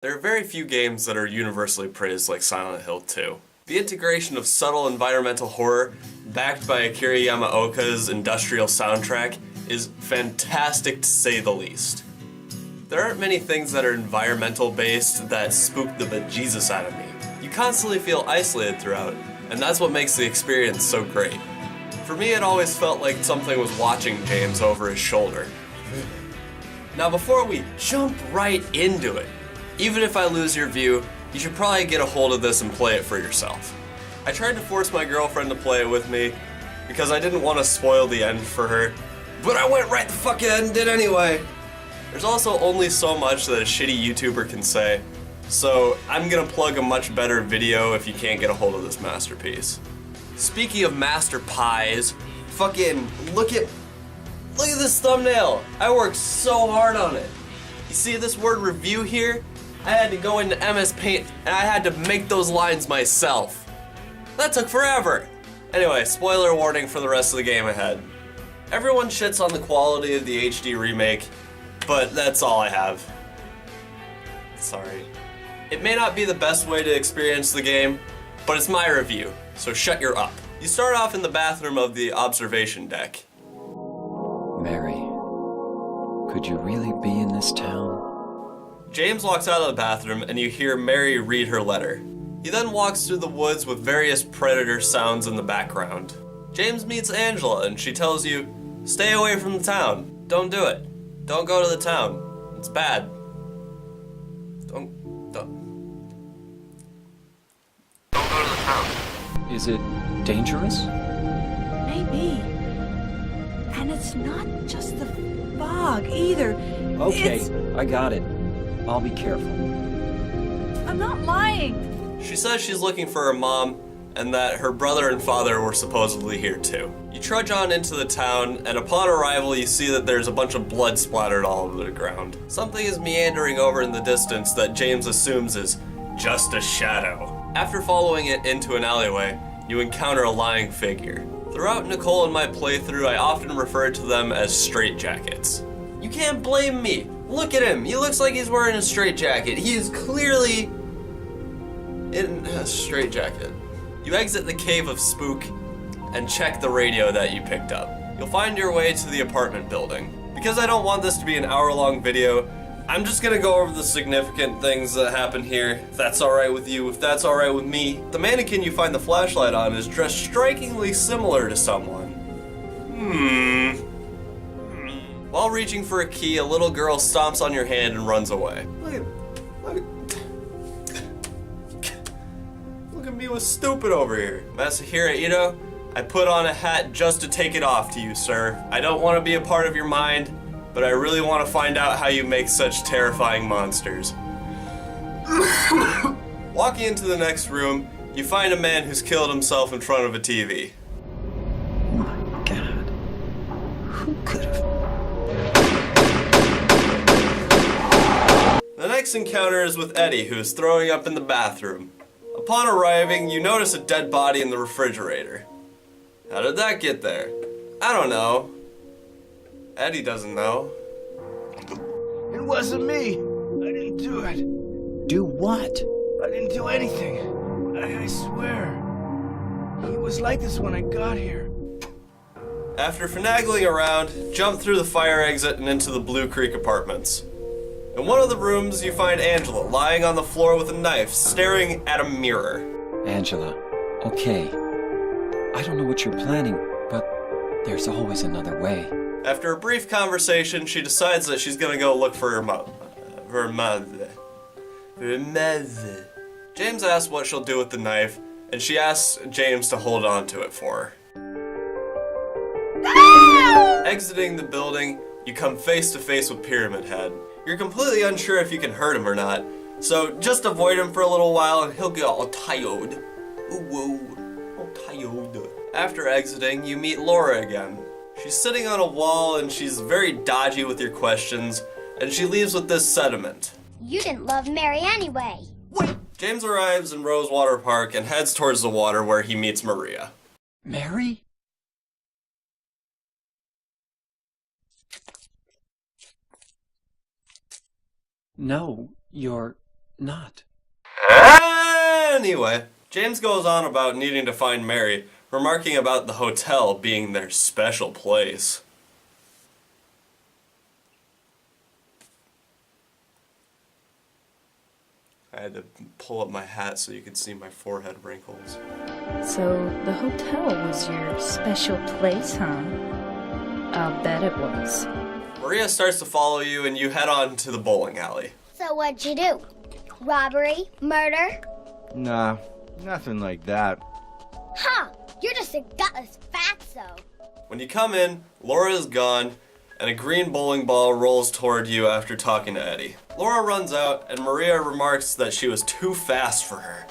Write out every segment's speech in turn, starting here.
There are very few games that are universally praised like Silent Hill 2. The integration of subtle environmental horror, backed by Akira Yamaoka's industrial soundtrack, is fantastic to say the least. There aren't many things that are environmental based that spook the bejesus out of me. You constantly feel isolated throughout, and that's what makes the experience so great. For me, it always felt like something was watching James over his shoulder. Now before we jump right into it, even if I lose your view, you should probably get a hold of this and play it for yourself. I tried to force my girlfriend to play it with me, because I didn't want to spoil the end for her, but I went right the fuck ahead and did anyway. There's also only so much that a shitty YouTuber can say, so I'm gonna plug a much better video if you can't get a hold of this masterpiece. Speaking of master pies, fucking look at this thumbnail. I worked so hard on it. You see this word review here? I had to go into MS Paint and I had to make those lines myself. That took forever. Anyway, spoiler warning for the rest of the game ahead. Everyone shits on the quality of the HD remake, but that's all I have. Sorry. It may not be the best way to experience the game, but it's my review, so shut your up. You start off in the bathroom of the observation deck. Mary, could you really be in this town? James walks out of the bathroom and you hear Mary read her letter. He then walks through the woods with various predator sounds in the background. James meets Angela and she tells you, stay away from the town. Don't do it. Don't go to the town. It's bad. Don't go to the town. Is it dangerous? Maybe. And it's not just the fog either. Okay, I got it. I'll be careful. I'm not lying. She says she's looking for her mom and that her brother and father were supposedly here too. You trudge on into the town, and upon arrival you see that there's a bunch of blood splattered all over the ground. Something is meandering over in the distance that James assumes is just a shadow. After following it into an alleyway, you encounter a lying figure. Throughout Nicole and my playthrough, I often refer to them as straitjackets. You can't blame me. Look at him. He looks like he's wearing a straitjacket. He is clearly in a straitjacket. You exit the Cave of Spook and check the radio that you picked up. You'll find your way to the apartment building. Because I don't want this to be an hour-long video, I'm just gonna go over the significant things that happen here, if that's alright with you, if that's alright with me. The mannequin you find the flashlight on is dressed strikingly similar to someone. While reaching for a key, a little girl stomps on your hand and runs away. Look at me was stupid over here. Masahiro Ito, I put on a hat just to take it off to you, sir. I don't want to be a part of your mind, but I really want to find out how you make such terrifying monsters. Walking into the next room, you find a man who's killed himself in front of a TV. Oh my God. Who could have? The next encounter is with Eddie, who is throwing up in the bathroom. Upon arriving, you notice a dead body in the refrigerator. How did that get there? I don't know. Eddie doesn't know. It wasn't me. I didn't do it. Do what? I didn't do anything. I swear. He was like this when I got here. After finagling around, jump through the fire exit and into the Blue Creek apartments. In one of the rooms, you find Angela lying on the floor with a knife, staring at a mirror. Angela, okay. I don't know what you're planning, but there's always another way. After a brief conversation, she decides that she's gonna go look for her mother. James asks what she'll do with the knife, and she asks James to hold on to it for her. Exiting the building, you come face to face with Pyramid Head. You're completely unsure if you can hurt him or not, so just avoid him for a little while and he'll get all tired. Ooh, whoa, all tired. After exiting, you meet Laura again. She's sitting on a wall and she's very dodgy with your questions, and she leaves with this sentiment. You didn't love Mary anyway. Wait! James arrives in Rosewater Park and heads towards the water where he meets Maria. Mary? No, you're not. Anyway, James goes on about needing to find Mary, remarking about the hotel being their special place. I had to pull up my hat so you could see my forehead wrinkles. So the hotel was your special place, huh? I'll bet it was. Maria starts to follow you and you head on to the bowling alley. So what'd you do? Robbery? Murder? Nah, nothing like that. Huh, you're just a gutless fatso. When you come in, Laura is gone, and a green bowling ball rolls toward you after talking to Eddie. Laura runs out, and Maria remarks that she was too fast for her.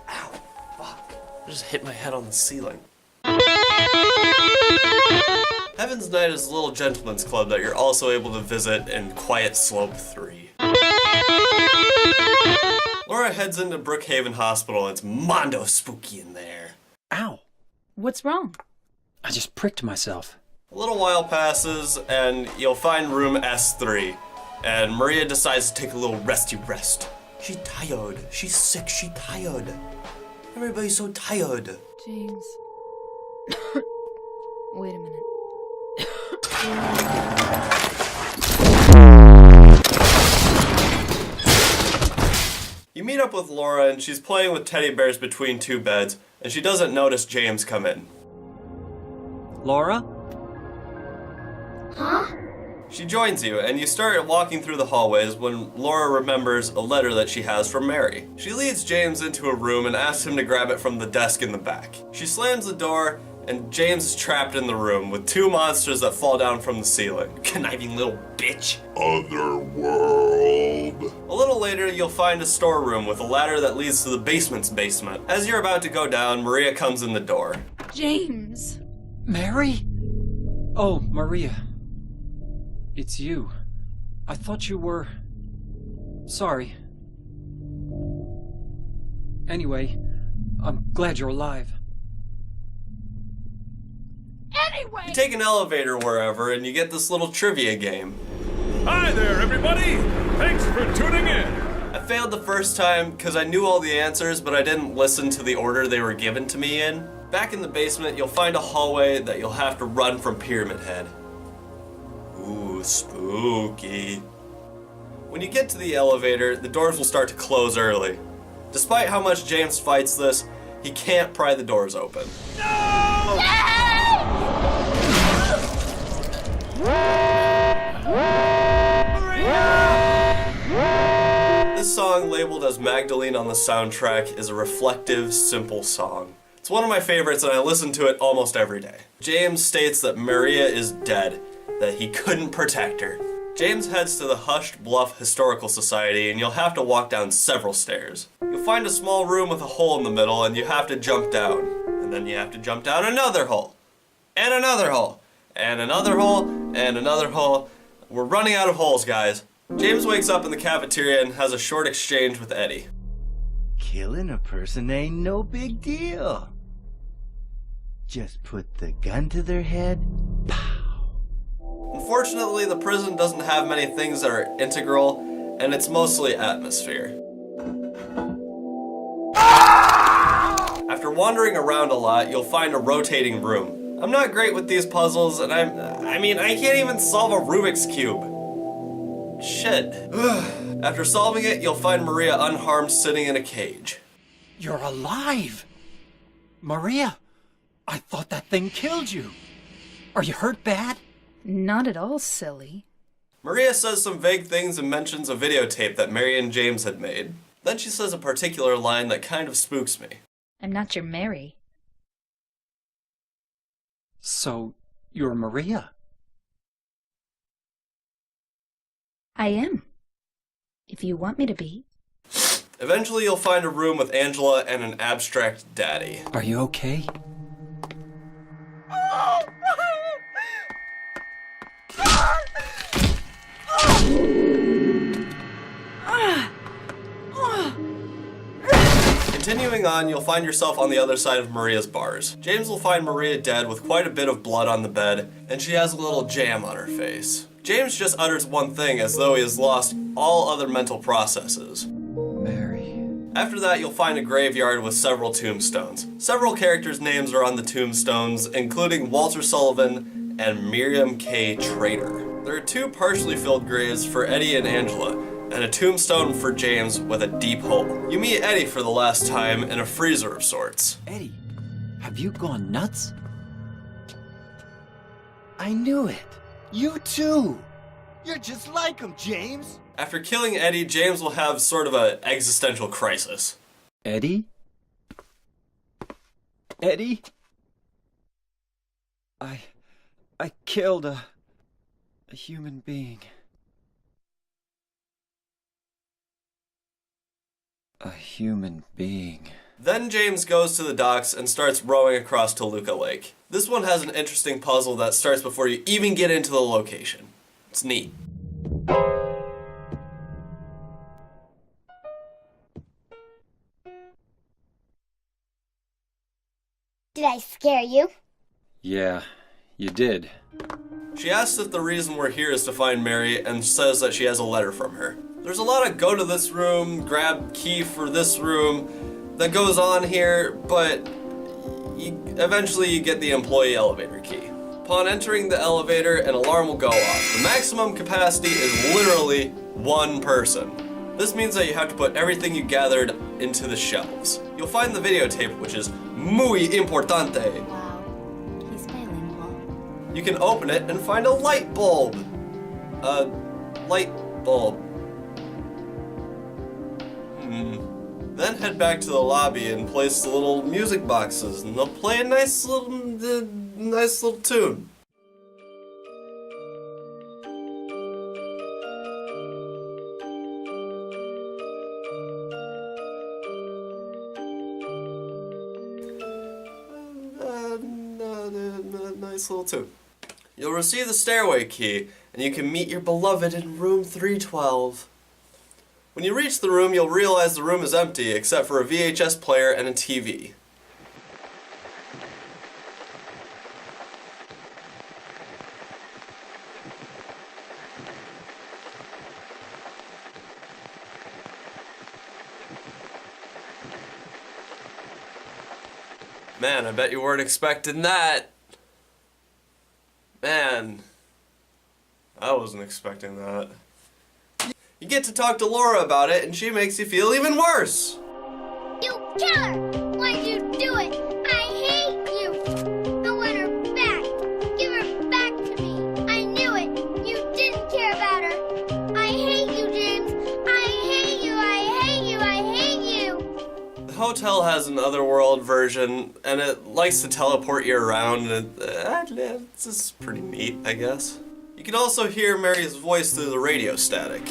Ow, fuck. I just hit my head on the ceiling. Heaven's Night is a little gentleman's club that you're also able to visit in Quiet Slope 3. Laura heads into Brookhaven Hospital and it's mondo spooky in there. Ow! What's wrong? I just pricked myself. A little while passes and you'll find room S3. And Maria decides to take a little resty rest. She's tired. She's sick. She's tired. Everybody's so tired. James. Wait a minute. You meet up with Laura and she's playing with teddy bears between two beds, and she doesn't notice James come in. Laura? Huh? She joins you, and you start walking through the hallways when Laura remembers a letter that she has from Mary. She leads James into a room and asks him to grab it from the desk in the back. She slams the door, and James is trapped in the room with two monsters that fall down from the ceiling. Conniving little bitch. Otherworld. A little later, you'll find a storeroom with a ladder that leads to the basement's basement. As you're about to go down, Maria comes in the door. James! Mary? Oh, Maria. It's you. I thought you were... Sorry. Anyway, I'm glad you're alive. Anyway! You take an elevator wherever, and you get this little trivia game. Hi there, everybody. Thanks for tuning in. I failed the first time because I knew all the answers, but I didn't listen to the order they were given to me in. Back in the basement, you'll find a hallway that you'll have to run from Pyramid Head. Ooh, spooky. When you get to the elevator, the doors will start to close early. Despite how much James fights this, he can't pry the doors open. This song, labeled as Magdalene on the soundtrack, is a reflective, simple song. It's one of my favorites and I listen to it almost every day. James states that Maria is dead, that he couldn't protect her. James heads to the Hushed Bluff Historical Society and you'll have to walk down several stairs. You'll find a small room with a hole in the middle and you have to jump down. And then you have to jump down another hole. And another hole. And another hole. And another hole. We're running out of holes, guys. James wakes up in the cafeteria and has a short exchange with Eddie. Killing a person ain't no big deal. Just put the gun to their head. Pow. Unfortunately, the prison doesn't have many things that are integral, and it's mostly atmosphere. After wandering around a lot, you'll find a rotating room. I'm not great with these puzzles, and I can't even solve a Rubik's Cube. Shit. After solving it, you'll find Maria unharmed sitting in a cage. You're alive! Maria, I thought that thing killed you. Are you hurt bad? Not at all, silly. Maria says some vague things and mentions a videotape that Mary and James had made. Then she says a particular line that kind of spooks me. I'm not your Mary. So, you're Maria? I am. If you want me to be. Eventually you'll find a room with Angela and an abstract daddy. Are you okay? Continuing on, you'll find yourself on the other side of Maria's bars. James will find Maria dead with quite a bit of blood on the bed, and she has a little jam on her face. James just utters one thing as though he has lost all other mental processes. Mary. After that, you'll find a graveyard with several tombstones. Several characters' names are on the tombstones, including Walter Sullivan and Miriam K. Trader. There are 2 partially filled graves for Eddie and Angela, and a tombstone for James with a deep hole. You meet Eddie for the last time in a freezer of sorts. Eddie, have you gone nuts? I knew it. You too. You're just like him, James. After killing Eddie, James will have sort of an existential crisis. Eddie? Eddie? I killed a human being. A human being. Then James goes to the docks and starts rowing across Toluca Lake. This one has an interesting puzzle that starts before you even get into the location. It's neat. Did I scare you? Yeah, you did. She asks if the reason we're here is to find Mary and says that she has a letter from her. There's a lot of go to this room, grab key for this room that goes on here, but eventually you get the employee elevator key. Upon entering the elevator, an alarm will go off. The maximum capacity is literally 1 person. This means that you have to put everything you gathered into the shelves. You'll find the videotape, which is muy importante. Wow. He's bilingual. You can open it and find a light bulb. A light bulb. Then head back to the lobby and place the little music boxes, and they'll play a nice little tune. Nice little tune. You'll receive the stairway key, and you can meet your beloved in room 312. When you reach the room, you'll realize the room is empty except for a VHS player and a TV. Man, I bet you weren't expecting that. Man, I wasn't expecting that. You get to talk to Laura about it, and she makes you feel even worse. You killer! Why'd you do it? I hate you! I want her back! Give her back to me! I knew it! You didn't care about her! I hate you, James! I hate you! I hate you! I hate you! The hotel has an otherworld version, and it likes to teleport you around, and it's just pretty neat, I guess. You can also hear Mary's voice through the radio static.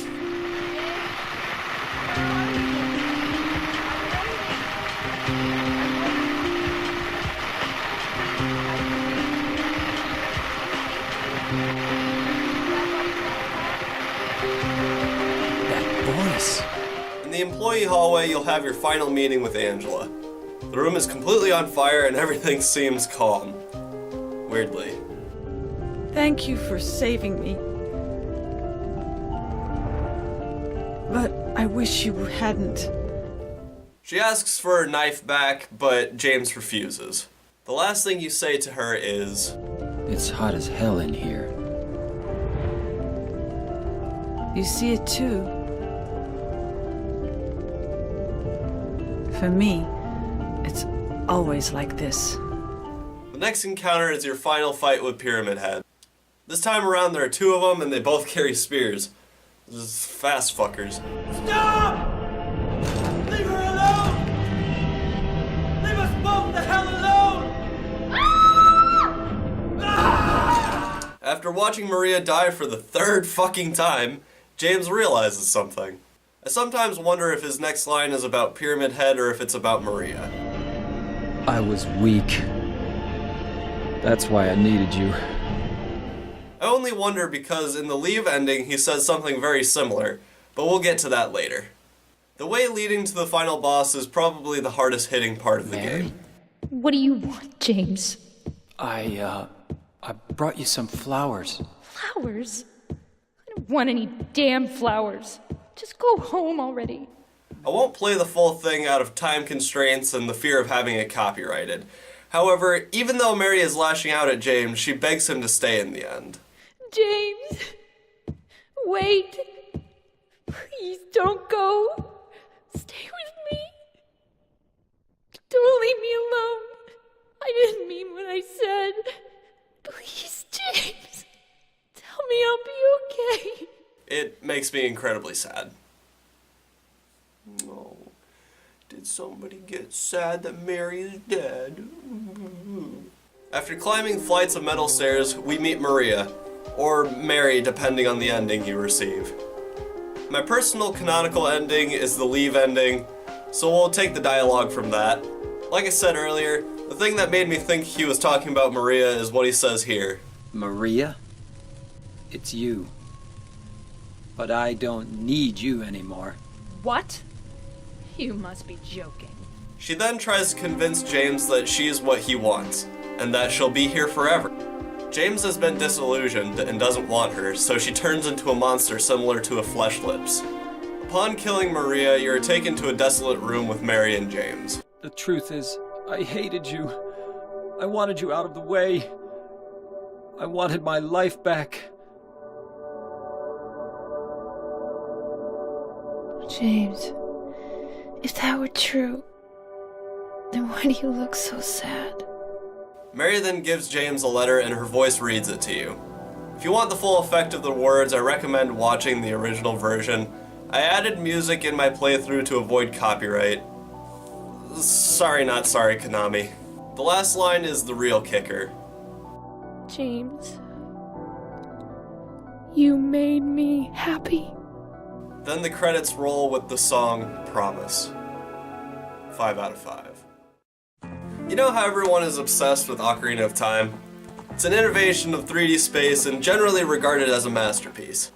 In the employee hallway, you'll have your final meeting with Angela. The room is completely on fire and everything seems calm. Weirdly. Thank you for saving me. But I wish you hadn't. She asks for her knife back, but James refuses. The last thing you say to her is, It's hot as hell in here. You see it too. For me, it's always like this. The next encounter is your final fight with Pyramid Head. This time around there are 2 of them and they both carry spears. Just fast fuckers. Stop! Leave her alone! Leave us both the hell alone! After watching Maria die for the 3rd fucking time, James realizes something. I sometimes wonder if his next line is about Pyramid Head or if it's about Maria. I was weak. That's why I needed you. I only wonder because in the Leave ending he says something very similar, but we'll get to that later. The way leading to the final boss is probably the hardest hitting part of the game. What do you want, James? I brought you some flowers. Flowers? want any damn flowers. Just go home already. I won't play the full thing out of time constraints and the fear of having it copyrighted. However, even though Mary is lashing out at James, she begs him to stay in the end. James, wait. Please don't go. Stay with me. Don't leave me alone. I didn't mean what I said. Please, James. Tell me I'll be okay. It makes me incredibly sad. Oh, did somebody get sad that Mary is dead? After climbing flights of metal stairs, we meet Maria, or Mary depending on the ending you receive. My personal canonical ending is the leave ending, so we'll take the dialogue from that. Like I said earlier, the thing that made me think he was talking about Maria is what he says here. Maria? It's you. But I don't need you anymore. What? You must be joking. She then tries to convince James that she's what he wants, and that she'll be here forever. James has been disillusioned and doesn't want her, so she turns into a monster similar to a Flesh Lips. Upon killing Maria, you are taken to a desolate room with Mary and James. The truth is, I hated you. I wanted you out of the way. I wanted my life back. James, if that were true, then why do you look so sad? Mary then gives James a letter and her voice reads it to you. If you want the full effect of the words, I recommend watching the original version. I added music in my playthrough to avoid copyright. Sorry, not sorry, Konami. The last line is the real kicker. James, you made me happy. Then the credits roll with the song Promise. 5 out of 5. You know how everyone is obsessed with Ocarina of Time? It's an innovation of 3D space and generally regarded as a masterpiece.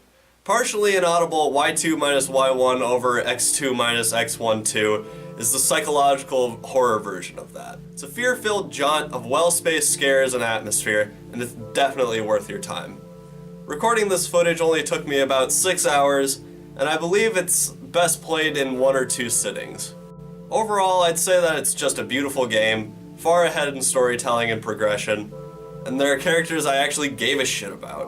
Partially inaudible Y2 minus Y1 over X2 minus X12 is the psychological horror version of that. It's a fear-filled jaunt of well-spaced scares and atmosphere, and it's definitely worth your time. Recording this footage only took me about 6 hours, and I believe it's best played in 1 or 2 sittings. Overall, I'd say that it's just a beautiful game, far ahead in storytelling and progression, and there are characters I actually gave a shit about.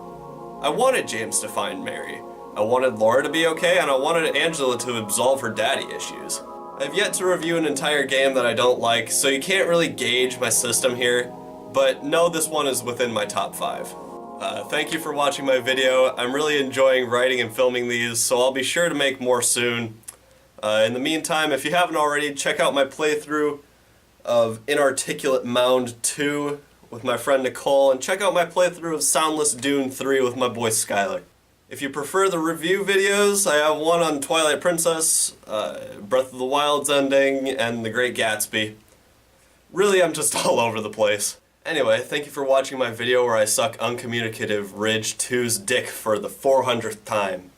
I wanted James to find Mary, I wanted Laura to be okay, and I wanted Angela to absolve her daddy issues. I've yet to review an entire game that I don't like, so you can't really gauge my system here, but know this one is within my top 5. Thank you for watching my video. I'm really enjoying writing and filming these, so I'll be sure to make more soon. In the meantime, if you haven't already, check out my playthrough of Inarticulate Mound 2 with my friend Nicole, and check out my playthrough of Soundless Dune 3 with my boy Skylar. If you prefer the review videos, I have one on Twilight Princess, Breath of the Wild's ending, and The Great Gatsby. Really, I'm just all over the place. Anyway, thank you for watching my video where I suck uncommunicative Ridge 2's dick for the 400th time.